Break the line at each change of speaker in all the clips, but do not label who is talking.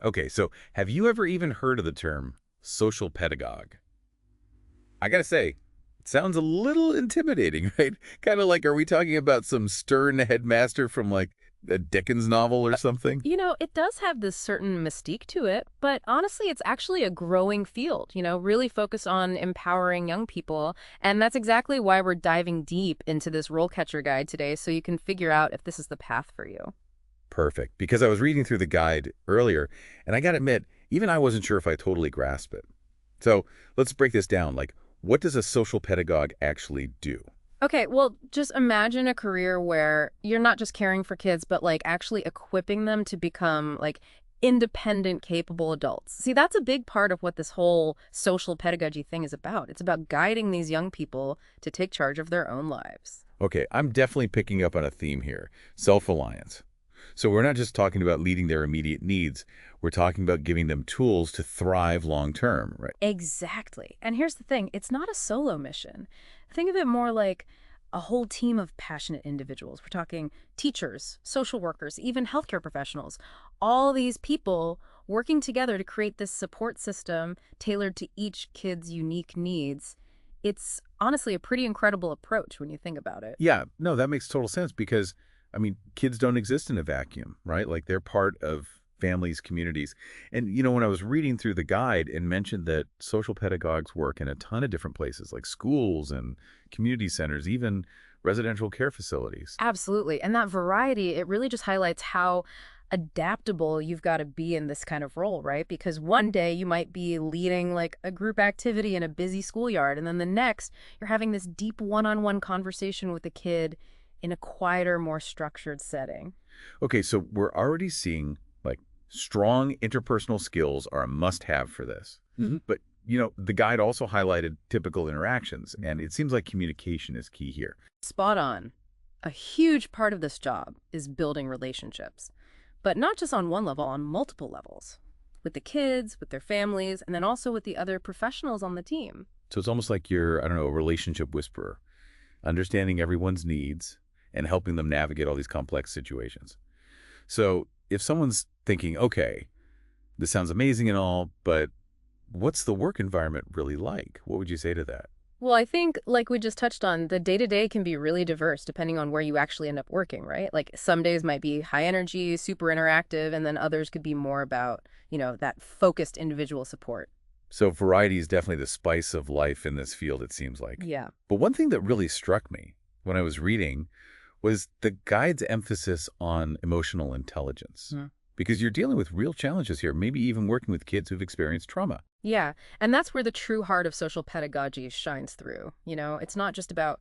Okay, so have you ever even heard of the term social pedagogue? I gotta say, it sounds a little intimidating, right? Kind of like, are we talking about some stern headmaster from like a Dickens novel or something?
It does have this certain mystique to it, but honestly, it's actually a growing field, really focused on empowering young people. And that's exactly why we're diving deep into this role catcher guide today, so you can figure out if this is the path for you.
Perfect. Because I was reading through the guide earlier, and I gotta admit, even I wasn't sure if I totally grasped it. So let's break this down. Like, what does a social pedagogue actually do?
Okay, well, just imagine a career where you're not just caring for kids, but like actually equipping them to become like independent, capable adults. See, that's a big part of what this whole social pedagogy thing is about. It's about guiding these young people to take charge of their own lives.
Okay, I'm definitely picking up on a theme here, self-reliance. So we're not just talking about meeting their immediate needs, we're talking about giving them tools to thrive long term, right?
Exactly. And here's the thing, it's not a solo mission. Think of it more like a whole team of passionate individuals. We're talking teachers, social workers, even healthcare professionals. All these people working together to create this support system tailored to each kid's unique needs. It's honestly a pretty incredible approach when you think about it.
Yeah, no, that makes total sense because, I mean, kids don't exist in a vacuum, right? Like they're part of families, communities. And, when I was reading through the guide and mentioned that social pedagogues work in a ton of different places, like schools and community centers, even residential care facilities.
Absolutely. And that variety, it really just highlights how adaptable you've got to be in this kind of role, right? Because one day you might be leading like a group activity in a busy schoolyard, and then the next you're having this deep one-on-one conversation with a kid in a quieter, more structured setting.
Okay, so we're already seeing like strong interpersonal skills are a must-have for this. But, the guide also highlighted typical interactions, and it seems like communication is key here.
Spot on. A huge part of this job is building relationships, but not just on one level, on multiple levels. With the kids, with their families, and then also with the other professionals on the team.
So it's almost like you're, I don't know, a relationship whisperer, understanding everyone's needs and helping them navigate all these complex situations. So if someone's thinking, okay, this sounds amazing and all, but what's the work environment really like? What would you say to that?
Well, I think, like we just touched on, the day-to-day can be really diverse depending on where you actually end up working, right? Like some days might be high energy, super interactive, and then others could be more about, that focused individual support.
So variety is definitely the spice of life in this field, it seems like.
Yeah.
But one thing that really struck me when I was reading was the guide's emphasis on emotional intelligence. Because you're dealing with real challenges here, maybe even working with kids who've experienced trauma.
Yeah, and that's where the true heart of social pedagogy shines through. It's not just about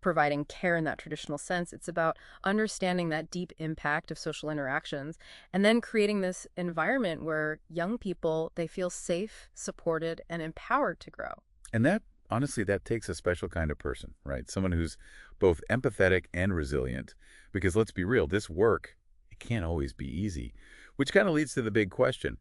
providing care in that traditional sense. It's about understanding that deep impact of social interactions and then creating this environment where young people, they feel safe, supported, and empowered to grow.
And that, honestly, that takes a special kind of person, right? Someone who's both empathetic and resilient. Because let's be real, this work, it can't always be easy. Which kind of leads to the big question.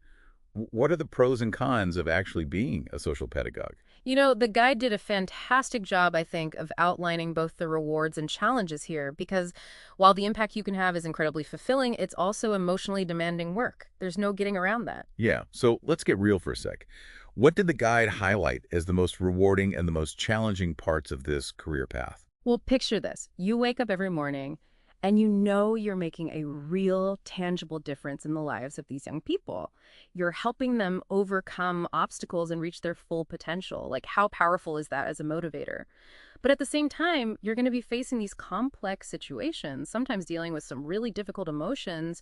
What are the pros and cons of actually being a social pedagogue?
The guide did a fantastic job, I think, of outlining both the rewards and challenges here, because while the impact you can have is incredibly fulfilling, it's also emotionally demanding work. There's no getting around that.
Yeah, so let's get real for a sec. What did the guide highlight as the most rewarding and the most challenging parts of this career path?
Well, picture this. You wake up every morning and you know you're making a real, tangible difference in the lives of these young people. You're helping them overcome obstacles and reach their full potential. Like, how powerful is that as a motivator? But at the same time, you're going to be facing these complex situations, sometimes dealing with some really difficult emotions.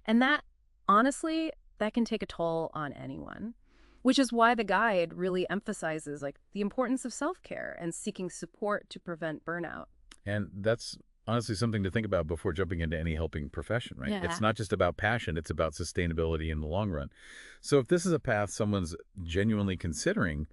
And that, honestly, that can take a toll on anyone. Which is why the guide really emphasizes like the importance of self-care and seeking support to prevent burnout.
And that's honestly something to think about before jumping into any helping profession, right?
Yeah.
It's not just about passion, it's about sustainability in the long run. So if this is a path someone's genuinely considering,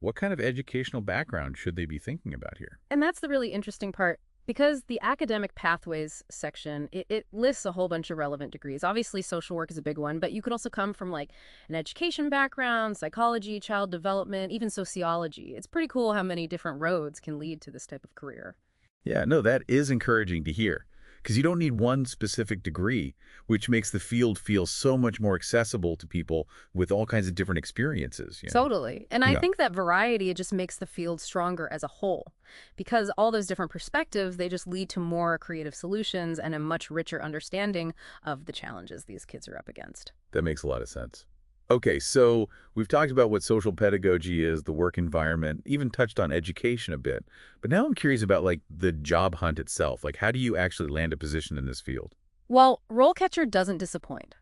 what kind of educational background should they be thinking about here?
And that's the really interesting part. Because the academic pathways section, it lists a whole bunch of relevant degrees. Obviously, social work is a big one, but you could also come from like an education background, psychology, child development, even sociology. It's pretty cool how many different roads can lead to this type of career.
Yeah, no, that is encouraging to hear Because you don't need one specific degree, which makes the field feel so much more accessible to people with all kinds of different experiences, you know?
Totally. And I
Yeah.
think that variety just makes the field stronger as a whole. Because all those different perspectives, they just lead to more creative solutions and a much richer understanding of the challenges these kids are up against.
That makes a lot of sense. Okay, so we've talked about what social pedagogy is, the work environment, even touched on education a bit. But now I'm curious about like the job hunt itself. Like how do you actually land a position in this field?
Well, RoleCatcher doesn't disappoint.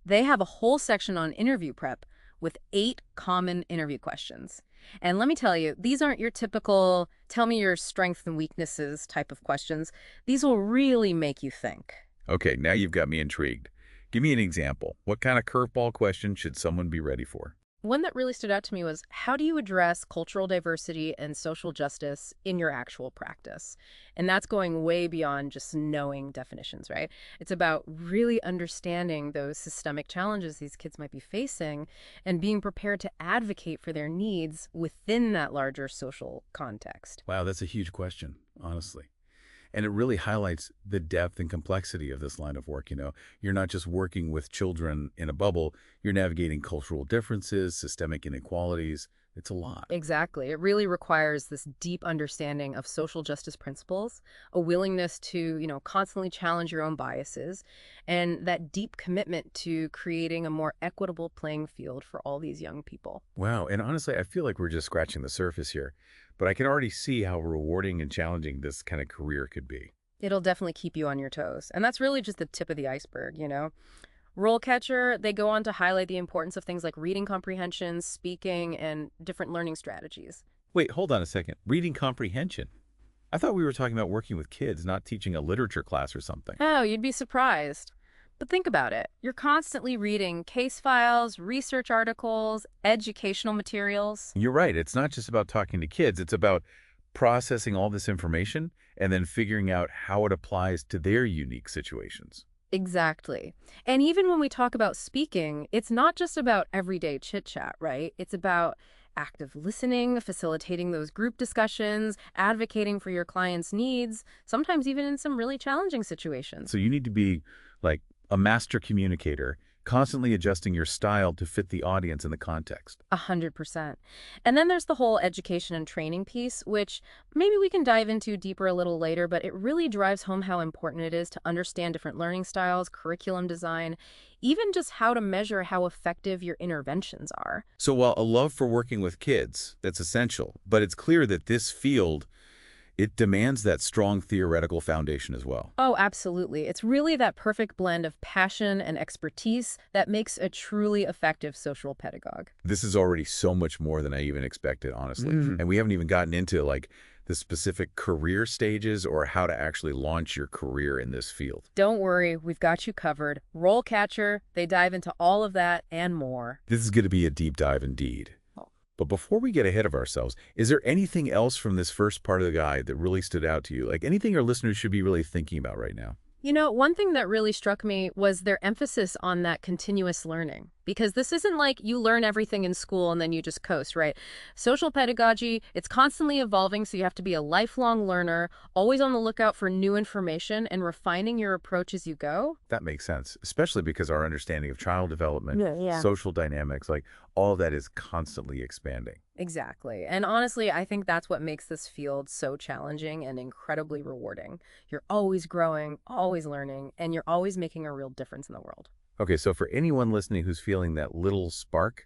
They have a whole section on interview prep with 8 common interview questions. And let me tell you, these aren't your typical tell me your strengths and weaknesses type of questions. These will really make you think.
Okay, now you've got me intrigued. Give me an example. What kind of curveball question should someone be ready for?
One that really stood out to me was how do you address cultural diversity and social justice in your actual practice? And that's going way beyond just knowing definitions, right? It's about really understanding those systemic challenges these kids might be facing and being prepared to advocate for their needs within that larger social context.
Wow, that's a huge question, honestly. And it really highlights the depth and complexity of this line of work, you know. You're not just working with children in a bubble, you're navigating cultural differences, systemic inequalities. It's a lot.
Exactly. It really requires this deep understanding of social justice principles, a willingness to, constantly challenge your own biases, and that deep commitment to creating a more equitable playing field for all these young people.
Wow, and honestly, I feel like we're just scratching the surface here, but I can already see how rewarding and challenging this kind of career could be.
It'll definitely keep you on your toes. And that's really just the tip of the iceberg. Rollcatcher, they go on to highlight the importance of things like reading comprehension, speaking, and different learning strategies.
Wait, hold on a second. Reading comprehension. I thought we were talking about working with kids, not teaching a literature class or something.
Oh, you'd be surprised. But think about it. You're constantly reading case files, research articles, educational materials.
You're right. It's not just about talking to kids. It's about processing all this information and then figuring out how it applies to their unique situations.
Exactly. And even when we talk about speaking, it's not just about everyday chit chat, right? It's about active listening, facilitating those group discussions, advocating for your clients' needs, sometimes even in some really challenging situations.
So you need to be like a master communicator, constantly adjusting your style to fit the audience and the context.
100%. And then there's the whole education and training piece, which maybe we can dive into deeper a little later, but it really drives home how important it is to understand different learning styles, curriculum design, even just how to measure how effective your interventions are.
So while a love for working with kids, that's essential, but it's clear that this field, it demands that strong theoretical foundation as well.
Oh, absolutely. It's really that perfect blend of passion and expertise that makes a truly effective social pedagogue.
This is already so much more than I even expected, honestly.
Mm.
And we haven't even gotten into like the specific career stages or how to actually launch your career in this field.
Don't worry, we've got you covered. Rollcatcher, they dive into all of that and more.
This is going to be a deep dive indeed. But before we get ahead of ourselves, is there anything else from this first part of the guide that really stood out to you? Like anything our listeners should be really thinking about right now?
One thing that really struck me was their emphasis on that continuous learning. Because this isn't like you learn everything in school and then you just coast, right? Social pedagogy, it's constantly evolving, so you have to be a lifelong learner, always on the lookout for new information and refining your approach as you go.
That makes sense, especially because our understanding of child development,
Yeah.
social dynamics, like all that is constantly expanding.
Exactly. And honestly, I think that's what makes this field so challenging and incredibly rewarding. You're always growing, always learning, and you're always making a real difference in the world.
Okay, so for anyone listening who's feeling that little spark,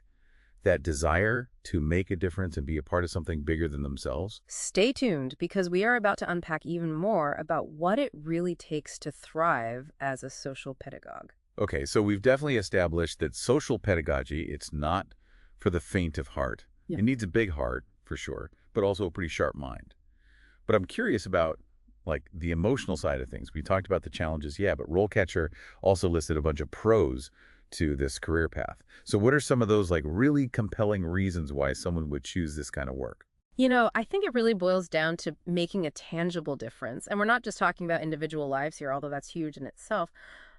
that desire to make a difference and be a part of something bigger than themselves,
Stay tuned because we are about to unpack even more about what it really takes to thrive as a social pedagogue.
okay, so we've definitely established that social pedagogy, it's not for the faint of heart.
Yeah.
It needs a big heart, for sure, but also a pretty sharp mind. But I'm curious about like the emotional side of things. We talked about the challenges, yeah, but RoleCatcher also listed a bunch of pros to this career path. So what are some of those like really compelling reasons why someone would choose this kind of work?
I think it really boils down to making a tangible difference. And we're not just talking about individual lives here, although that's huge in itself,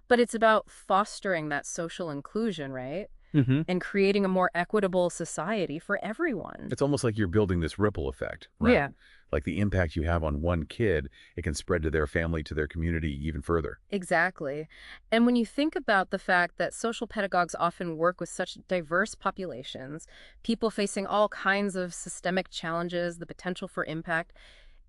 but it's about fostering that social inclusion, right?
Hmm.
and creating a more equitable society for everyone.
It's almost like you're building this ripple effect, right?
Yeah.
Like the impact you have on one kid, it can spread to their family, to their community even further.
Exactly. And when you think about the fact that social pedagogues often work with such diverse populations, people facing all kinds of systemic challenges, the potential for impact,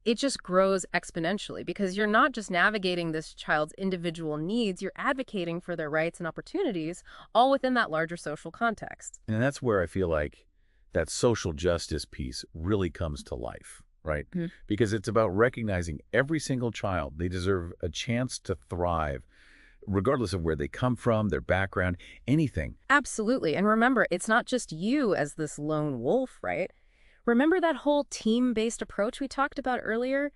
it just grows exponentially because you're not just navigating this child's individual needs, you're advocating for their rights and opportunities, all within that larger social context.
And that's where I feel like that social justice piece really comes to life, right?
Mhm.
Because it's about recognizing every single child. They deserve a chance to thrive, regardless of where they come from, their background, anything.
Absolutely. And remember, it's not just you as this lone wolf, right? Remember that whole team-based approach we talked about earlier?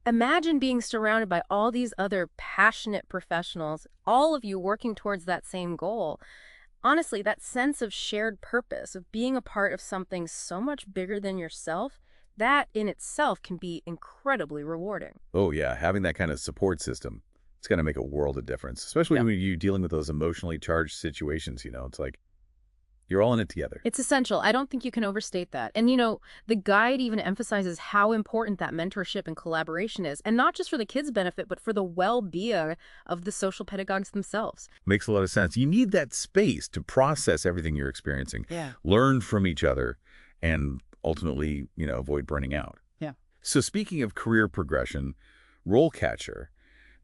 Imagine being surrounded by all these other passionate professionals, all of you working towards that same goal. Honestly, that sense of shared purpose, of being a part of something so much bigger than yourself, that in itself can be incredibly rewarding.
Oh, yeah, having that kind of support system, it's going to make a world of difference, especially
Yeah.
when you're dealing with those emotionally charged situations. It's like you're all in it together.
It's essential. I don't think you can overstate that. And the guide even emphasizes how important that mentorship and collaboration is, and not just for the kids' benefit, but for the well-being of the social pedagogues themselves.
Makes a lot of sense. You need that space to process everything you're experiencing,
Yeah.
learn from each other, and ultimately, avoid burning out.
Yeah.
So speaking of career progression, RoleCatcher,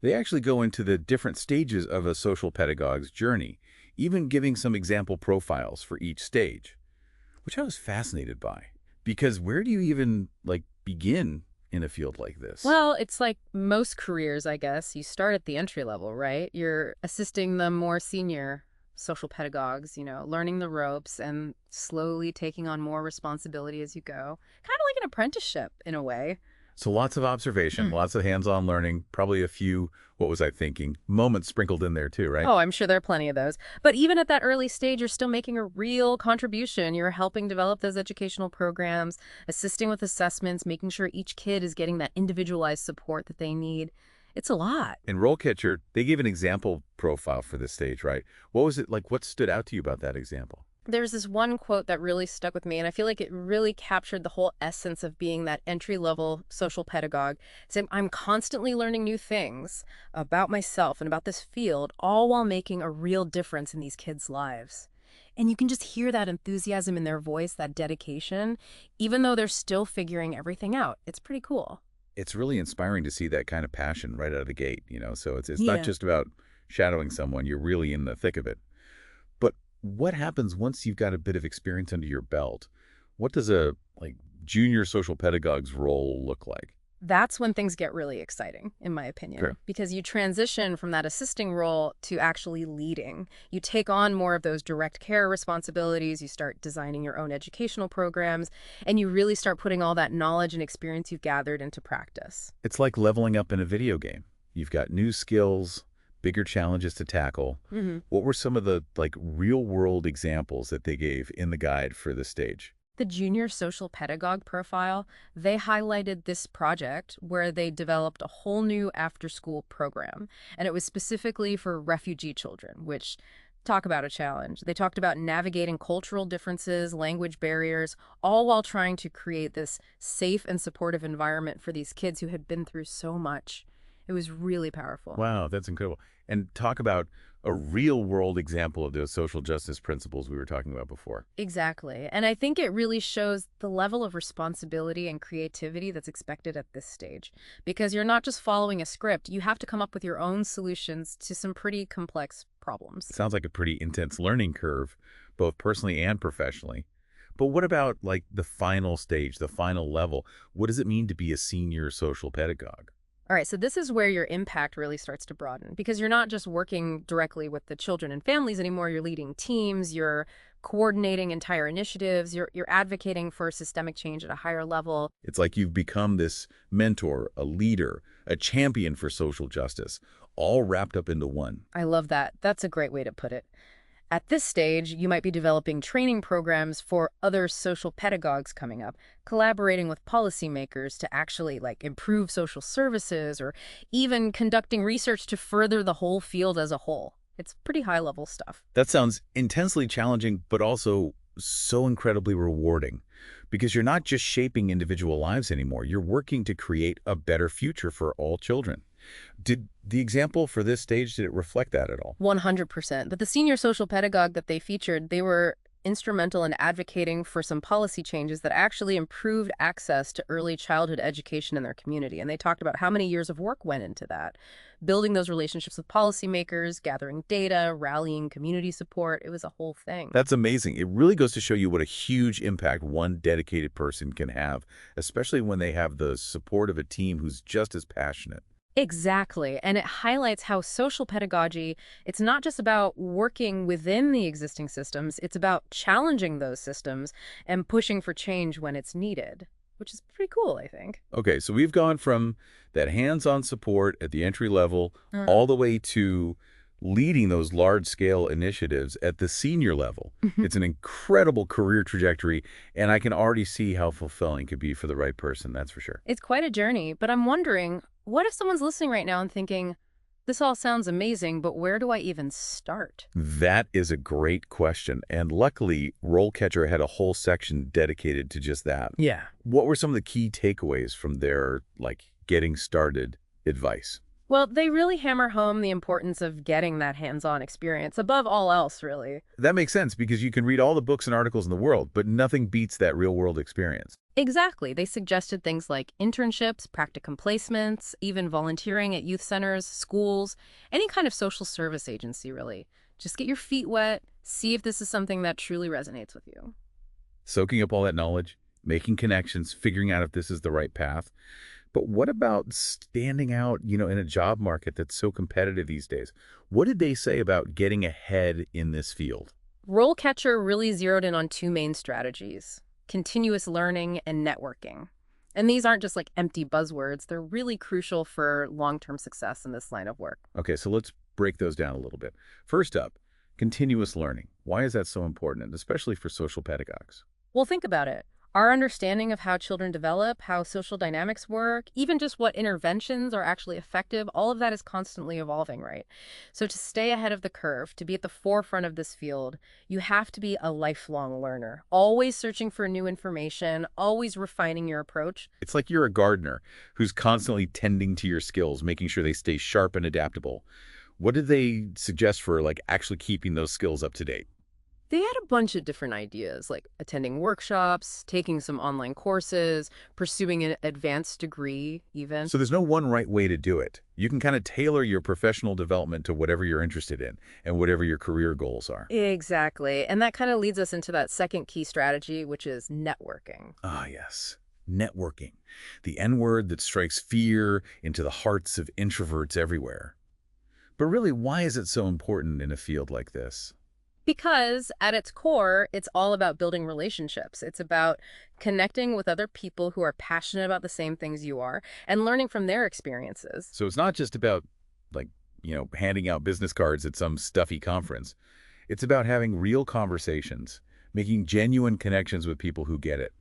they actually go into the different stages of a social pedagogue's journey, even giving some example profiles for each stage, which I was fascinated by. Because where do you even, begin in a field like this?
Well, it's like most careers, I guess. You start at the entry level, right? You're assisting the more senior social pedagogues, learning the ropes and slowly taking on more responsibility as you go. Kind of like an apprenticeship in a way.
So lots of observation, lots of hands-on learning, probably a few, what was I thinking, moments sprinkled in there too, right?
Oh, I'm sure there are plenty of those. But even at that early stage, you're still making a real contribution. You're helping develop those educational programs, assisting with assessments, making sure each kid is getting that individualized support that they need. It's a lot.
In RoleCatcher, they gave an example profile for this stage, right? What was it like? What stood out to you about that example?
There's this one quote that really stuck with me, and I feel like it really captured the whole essence of being that entry-level social pedagogue. Saying, I'm constantly learning new things about myself and about this field, all while making a real difference in these kids' lives. And you can just hear that enthusiasm in their voice, that dedication, even though they're still figuring everything out. It's pretty cool.
It's really inspiring to see that kind of passion right out of the gate. So it's not
Yeah.
just about shadowing someone, you're really in the thick of it. But what happens once you've got a bit of experience under your belt? What does a junior social pedagogue's role look like?
That's when things get really exciting, in my
Okay.
opinion, because you transition from that assisting role to actually leading. You take on more of those direct care responsibilities, you start designing your own educational programs, and you really start putting all that knowledge and experience you've gathered into practice.
It's like leveling up in a video game. You've got new skills, bigger challenges to tackle.
Hmm.
What were some of the real world examples that they gave in the guide for this stage?
The junior social pedagogue profile, they highlighted this project where they developed a whole new after-school program, and it was specifically for refugee children, which talk about a challenge. They talked about navigating cultural differences, language barriers, all while trying to create this safe and supportive environment for these kids who had been through so much. It was really powerful.
Wow, that's incredible. And talk about a real world example of those social justice principles we were talking about before.
Exactly. And I think it really shows the level of responsibility and creativity that's expected at this stage. Because you're not just following a script, you have to come up with your own solutions to some pretty complex problems.
Sounds like a pretty intense learning curve, both personally and professionally. But what about the final stage, the final level? What does it mean to be a senior social pedagogue?
All right, so this is where your impact really starts to broaden because you're not just working directly with the children and families anymore. You're leading teams, you're coordinating entire initiatives, you're advocating for systemic change at a higher level.
It's like you've become this mentor, a leader, a champion for social justice, all wrapped up into one.
I love that. That's a great way to put it. At this stage, you might be developing training programs for other social pedagogues coming up, collaborating with policymakers to actually improve social services or even conducting research to further the whole field as a whole. It's pretty high-level stuff.
That sounds intensely challenging, but also so incredibly rewarding because you're not just shaping individual lives anymore. You're working to create a better future for all children. Did the example for this stage, did it reflect that at all?
100%. But the senior social pedagogue that they featured, they were instrumental in advocating for some policy changes that actually improved access to early childhood education in their community. And they talked about how many years of work went into that. Building those relationships with policymakers, gathering data, rallying community support. It was a whole thing.
That's amazing. It really goes to show you what a huge impact one dedicated person can have, especially when they have the support of a team who's just as passionate.
Exactly. And it highlights how social pedagogy, it's not just about working within the existing systems, it's about challenging those systems and pushing for change when it's needed, which is pretty cool, I think.
Okay, so we've gone from that hands-on support at the entry level all the way to leading those large-scale initiatives at the senior level. It's an incredible career trajectory, and I can already see how fulfilling it could be for the right person, that's for sure.
It's quite a journey, but I'm wondering, what if someone's listening right now and thinking, this all sounds amazing, but where do I even start?
That is a great question, and luckily, RoleCatcher had a whole section dedicated to just that.
Yeah.
What were some of the key takeaways from their, getting started advice?
Well, they really hammer home the importance of getting that hands-on experience above all else, really.
That makes sense because you can read all the books and articles in the world, but nothing beats that real-world experience.
Exactly. They suggested things like internships, practicum placements, even volunteering at youth centers, schools, any kind of social service agency, really. Just get your feet wet, see if this is something that truly resonates with you.
Soaking up all that knowledge, making connections, figuring out if this is the right path. But what about standing out, in a job market that's so competitive these days? What did they say about getting ahead in this field?
RoleCatcher really zeroed in on two main strategies: continuous learning and networking. And these aren't just like empty buzzwords. They're really crucial for long-term success in this line of work.
Okay, so let's break those down a little bit. First up, continuous learning. Why is that so important, and especially for social pedagogues?
Well, think about it. Our understanding of how children develop, how social dynamics work, even just what interventions are actually effective, all of that is constantly evolving, right? So to stay ahead of the curve, to be at the forefront of this field, you have to be a lifelong learner, always searching for new information, always refining your approach.
It's like you're a gardener who's constantly tending to your skills, making sure they stay sharp and adaptable. What did they suggest for actually keeping those skills up to date?
They had a bunch of different ideas, like attending workshops, taking some online courses, pursuing an advanced degree, even.
So there's no one right way to do it. You can kind of tailor your professional development to whatever you're interested in and whatever your career goals are.
Exactly. And that kind of leads us into that second key strategy, which is networking.
Ah, yes. Networking. The N word that strikes fear into the hearts of introverts everywhere. But really, why is it so important in a field like this?
Because at its core, it's all about building relationships. It's about connecting with other people who are passionate about the same things you are and learning from their experiences.
So it's not just about, handing out business cards at some stuffy conference. It's about having real conversations, making genuine connections with people who get it.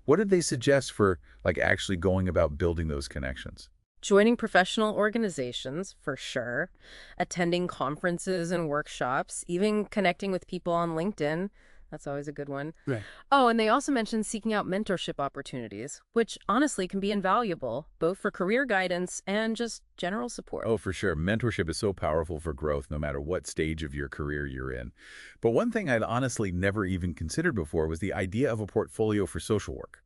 What did they suggest for, actually going about building those connections?
Joining professional organizations, for sure, attending conferences and workshops, even connecting with people on LinkedIn. That's always a good one.
Right.
Oh, and they also mentioned seeking out mentorship opportunities, which honestly can be invaluable, both for career guidance and just general support.
Oh, for sure. Mentorship is so powerful for growth, no matter what stage of your career you're in. But one thing I'd honestly never even considered before was the idea of a portfolio for social work.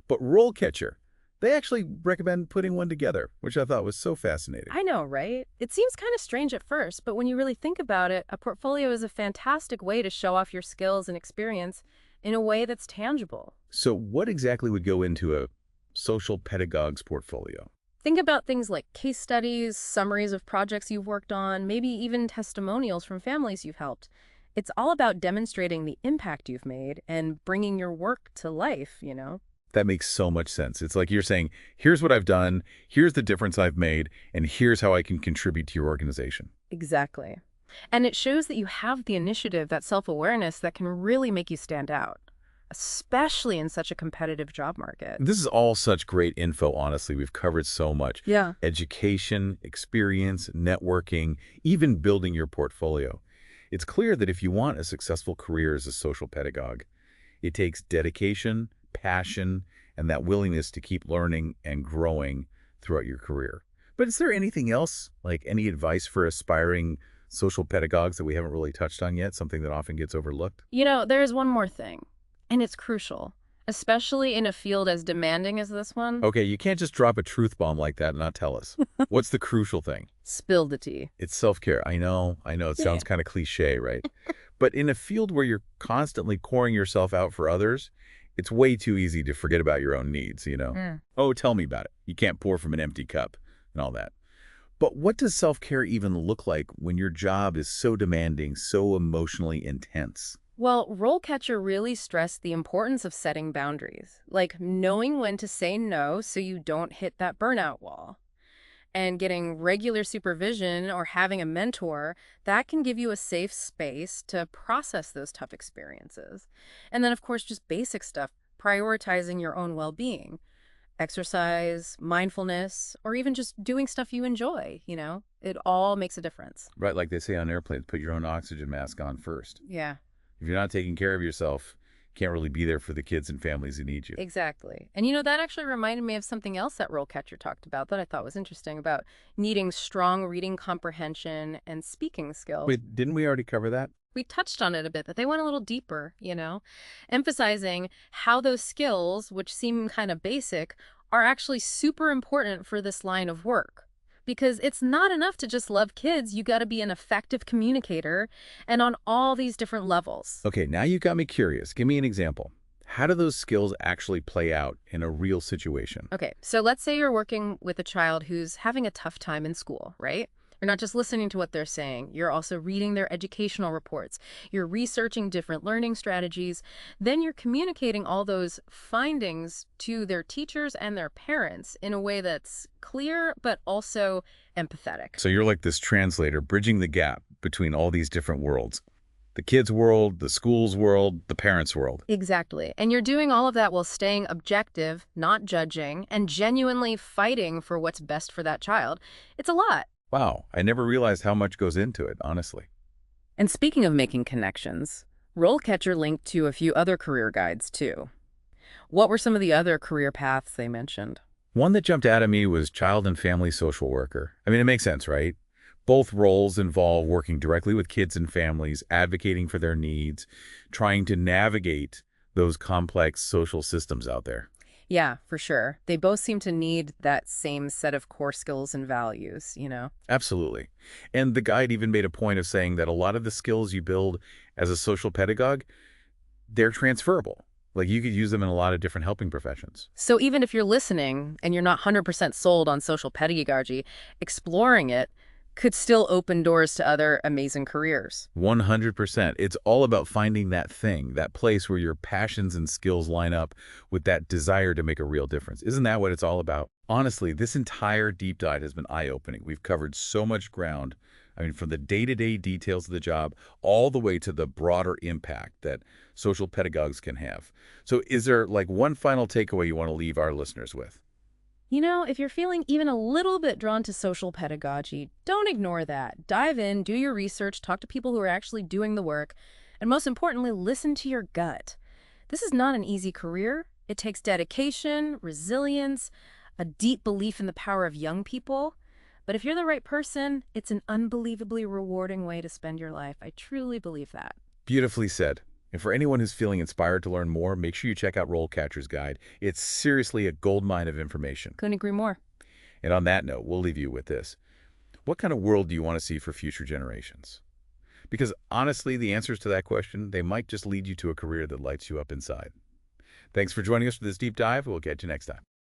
But RoleCatcher, they actually recommend putting one together, which I thought was so fascinating.
I know, right? It seems kind of strange at first, but when you really think about it, a portfolio is a fantastic way to show off your skills and experience in a way that's tangible.
So what exactly would go into a social pedagogue's portfolio?
Think about things like case studies, summaries of projects you've worked on, maybe even testimonials from families you've helped. It's all about demonstrating the impact you've made and bringing your work to life.
That makes so much sense. It's like you're saying, here's what I've done, here's the difference I've made, and here's how I can contribute to your organization.
Exactly. And it shows that you have the initiative, that self-awareness that can really make you stand out. especially in such a competitive job market.
This is all such great info, honestly. We've covered so much.
Yeah.
Education, experience, networking, even building your portfolio. It's clear that if you want a successful career as a social pedagogue, it takes dedication, passion, and that willingness to keep learning and growing throughout your career. But is there anything else, like any advice for aspiring social pedagogues that we haven't really touched on yet, something that often gets overlooked?
There's one more thing, and it's crucial, especially in a field as demanding as this one.
Okay, you can't just drop a truth bomb like that and not tell us. What's the crucial thing?
Spill the tea.
It's self-care. I know, it sounds kind of cliche, right? But in a field where you're constantly pouring yourself out for others, it's way too easy to forget about your own needs.
Mm.
Oh, tell me about it. You can't pour from an empty cup and all that. But what does self-care even look like when your job is so demanding, so emotionally intense?
Well, RoleCatcher really stressed the importance of setting boundaries, like knowing when to say no so you don't hit that burnout wall. And getting regular supervision or having a mentor, that can give you a safe space to process those tough experiences. And then, of course, just basic stuff, prioritizing your own well-being, exercise, mindfulness, or even just doing stuff you enjoy. It all makes a difference.
Right, like they say on airplanes, put your own oxygen mask on first.
Yeah.
If you're not taking care of yourself, you can't really be there for the kids and families who need you.
Exactly. And that actually reminded me of something else that RoleCatcher talked about that I thought was interesting about needing strong reading comprehension and speaking skills.
Wait, didn't we already cover that?
We touched on it a bit, but they went a little deeper, emphasizing how those skills, which seem kind of basic, are actually super important for this line of work. Because it's not enough to just love kids. You got to be an effective communicator and on all these different levels.
Okay, now you got me curious. Give me an example. How do those skills actually play out in a real situation?
Okay, so let's say you're working with a child who's having a tough time in school, right? You're not just listening to what they're saying. You're also reading their educational reports. You're researching different learning strategies. Then you're communicating all those findings to their teachers and their parents in a way that's clear but also empathetic.
So you're like this translator bridging the gap between all these different worlds. The kids' world, the school's world, the parents' world.
Exactly. And you're doing all of that while staying objective, not judging, and genuinely fighting for what's best for that child. It's a lot.
Wow, I never realized how much goes into it, honestly.
And speaking of making connections, RoleCatcher linked to a few other career guides, too. What were some of the other career paths they mentioned?
One that jumped out at me was child and family social worker. I mean, it makes sense, right? Both roles involve working directly with kids and families, advocating for their needs, trying to navigate those complex social systems out there.
Yeah, for sure. They both seem to need that same set of core skills and values.
Absolutely. And the guide even made a point of saying that a lot of the skills you build as a social pedagogue, they're transferable. Like you could use them in a lot of different helping professions.
So even if you're listening and you're not 100% sold on social pedagogy, exploring it could still open doors to other amazing careers.
100%. It's all about finding that thing, that place where your passions and skills line up with that desire to make a real difference. Isn't that what it's all about? Honestly, this entire deep dive has been eye-opening. We've covered so much ground. I mean, from the day-to-day details of the job all the way to the broader impact that social pedagogues can have. So is there like one final takeaway you want to leave our listeners with?
If you're feeling even a little bit drawn to social pedagogy, don't ignore that. Dive in, do your research, talk to people who are actually doing the work, and most importantly, listen to your gut. This is not an easy career. It takes dedication, resilience, a deep belief in the power of young people. But if you're the right person, it's an unbelievably rewarding way to spend your life. I truly believe that.
Beautifully said. And for anyone who's feeling inspired to learn more, make sure you check out RoleCatcher's Guide. It's seriously a goldmine of information.
Couldn't agree more.
And on that note, we'll leave you with this. What kind of world do you want to see for future generations? Because honestly, the answers to that question, they might just lead you to a career that lights you up inside. Thanks for joining us for this deep dive. We'll catch you next time.